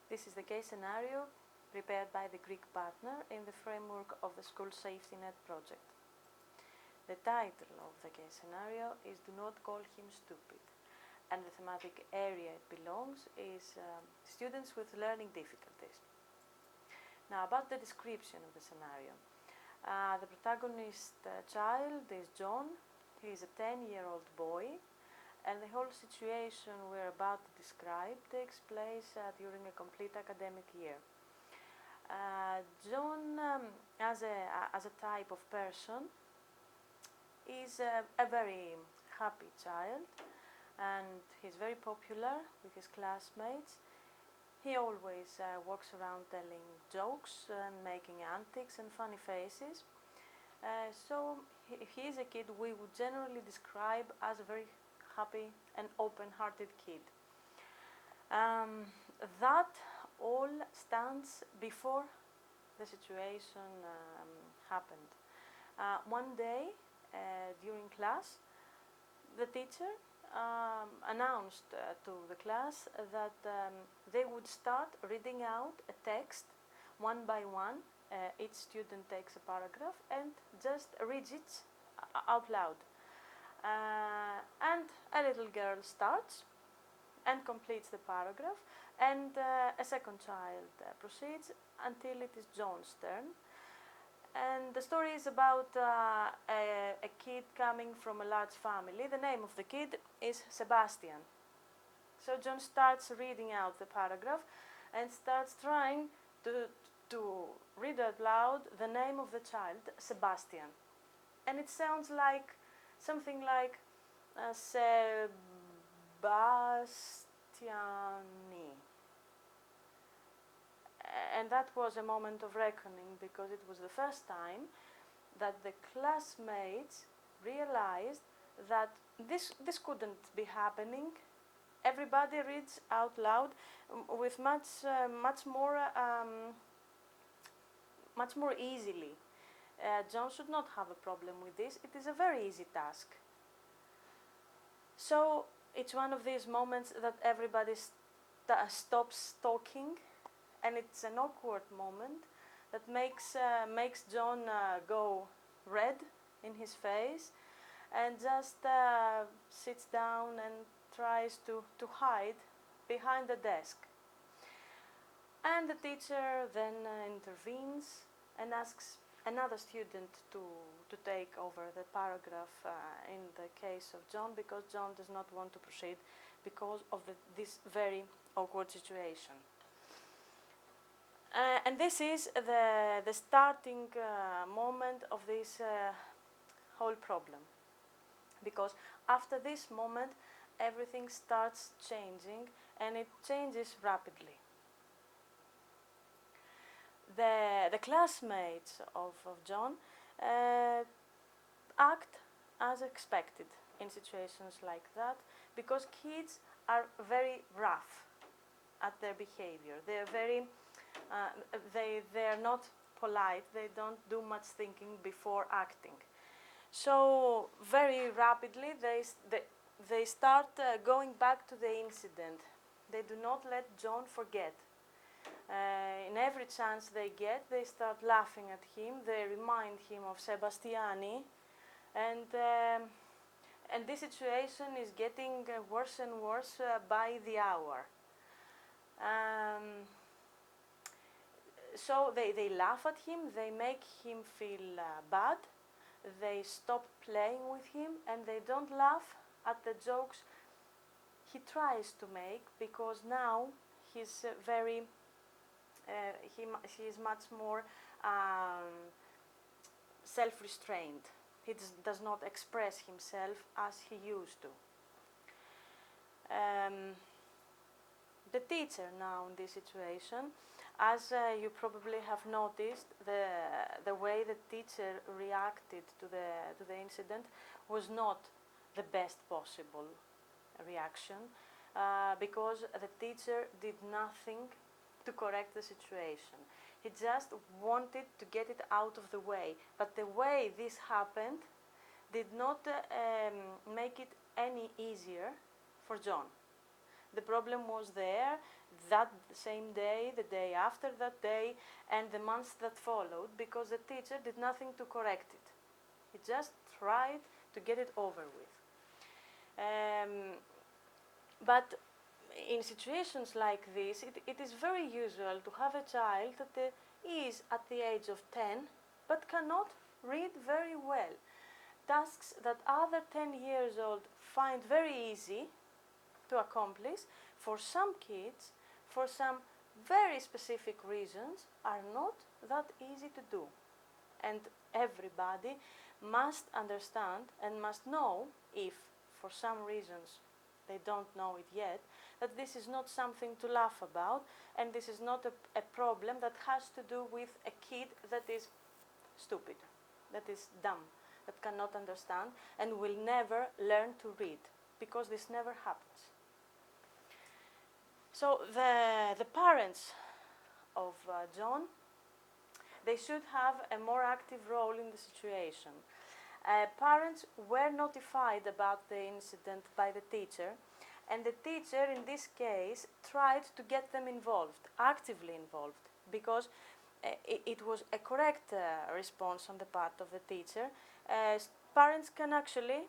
This is the case scenario prepared by the Greek partner in the framework of the School Safety Net project. The title of the case scenario is Do Not Call Him Stupid, and the thematic area it belongs is students with learning difficulties. Now, about the description of the scenario. The protagonist child is John. He is a 10-year-old boy, and the whole situation we're about to describe takes place during a complete academic year. John, as a type of person, is a very happy child, and he's very popular with his classmates. He always walks around telling jokes and making antics and funny faces. So he is a kid we would generally describe as a very happy and open-hearted kid. That all stands before the situation happened. One day during class, the teacher announced to the class that they would start reading out a text one by one. Each student takes a paragraph and just reads it out loud. And a little girl starts and completes the paragraph, and a second child proceeds until it is John's turn. And the story is about a kid coming from a large family. The name of the kid is Sebastian. So John starts reading out the paragraph and starts trying to read out loud the name of the child, Sebastian. And it sounds like something like Sebastiani. And that was a moment of reckoning, because it was the first time that the classmates realized that this couldn't be happening. Everybody reads out loud with much more easily. John should not have a problem with this. It is a very easy task. So it's one of these moments that everybody stops talking, and it's an awkward moment that makes John go red in his face, and just sits down and tries to hide behind the desk. And the teacher then intervenes and asks another student to take over the paragraph in the case of John, because John does not want to proceed because of this very awkward situation. And this is the starting moment of this whole problem, because after this moment everything starts changing, and it changes rapidly. The classmates of John act as expected in situations like that, because kids are very rough at their behavior. They are very they are not polite. They don't do much thinking before acting. So very rapidly they start going back to the incident. They do not let John forget. In every chance they get, they start laughing at him. They remind him of Sebastiani, and this situation is getting worse and worse by the hour. So they laugh at him, they make him feel bad, they stop playing with him, and they don't laugh at the jokes he tries to make, because now he's he is much more self-restrained. He does not express himself as he used to. The teacher now in this situation, as you probably have noticed, the way the teacher reacted to the incident was not the best possible reaction, because the teacher did nothing to correct the situation. He just wanted to get it out of the way. But the way this happened did not make it any easier for John. The problem was there that same day, the day after that day, and the months that followed, because the teacher did nothing to correct it. He just tried to get it over with. But in situations like this, it is very usual to have a child that is at the age of 10 but cannot read very well. Tasks that other 10 years old find very easy to accomplish, for some kids, for some very specific reasons, are not that easy to do. And everybody must understand and must know, if for some reasons they don't know it yet, that this is not something to laugh about, and this is not a problem that has to do with a kid that is stupid, that is dumb, that cannot understand and will never learn to read, because this never happens. So the parents of John, they should have a more active role in the situation. Parents were notified about the incident by the teacher, and the teacher in this case tried to get them involved, actively involved, because it was a correct response on the part of the teacher. Parents can actually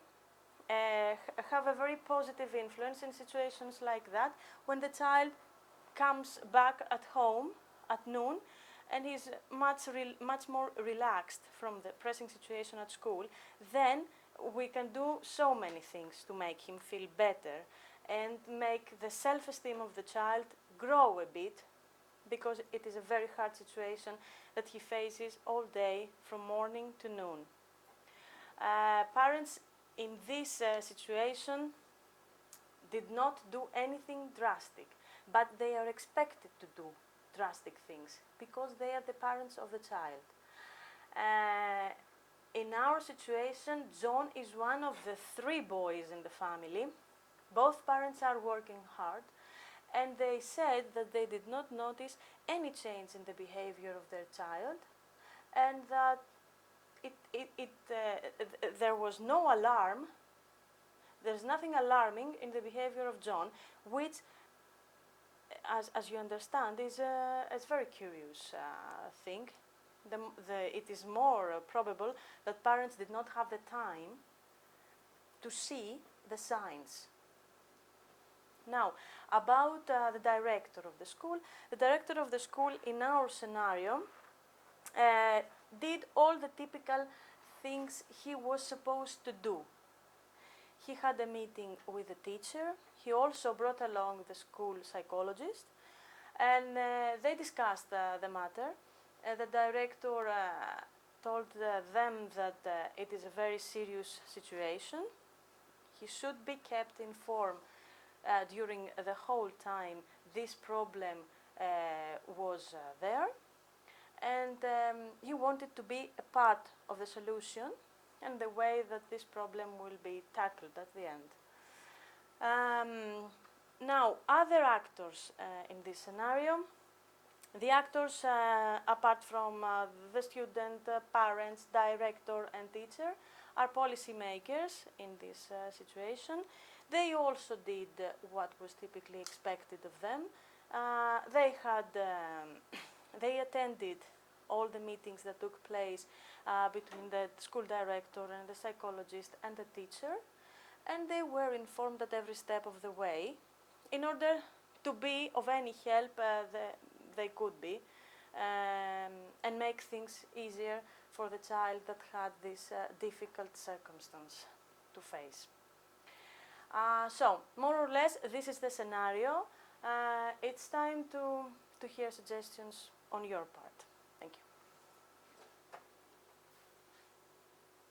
have a very positive influence in situations like that, when the child comes back at home at noon and is much more relaxed from the pressing situation at school. Then we can do so many things to make him feel better and make the self-esteem of the child grow a bit, because it is a very hard situation that he faces all day from morning to noon. Parents in this situation did not do anything drastic, but they are expected to do drastic things because they are the parents of the child. In our situation, John is one of the 3 boys in the family. Both parents are working hard, and they said that they did not notice any change in the behavior of their child, and that there was no alarm. There's nothing alarming in the behavior of John, which, as you understand, is a very curious thing. It is more probable that parents did not have the time to see the signs. Now, about the director of the school. The director of the school in our scenario did all the typical things he was supposed to do. He had a meeting with the teacher. He also brought along the school psychologist, and they discussed the matter. The director told them that it is a very serious situation. He should be kept informed during the whole time this problem was there, and he wanted to be a part of the solution and the way that this problem will be tackled at the end. Now, other actors in this scenario, the actors, apart from the student, parents, director and teacher, are policymakers in this situation. They also did what was typically expected of them. They attended all the meetings that took place between the school director and the psychologist and the teacher, and they were informed at every step of the way in order to be of any help they could be, and make things easier for the child that had this difficult circumstance to face. So, more or less, this is the scenario. It's time to hear suggestions on your part.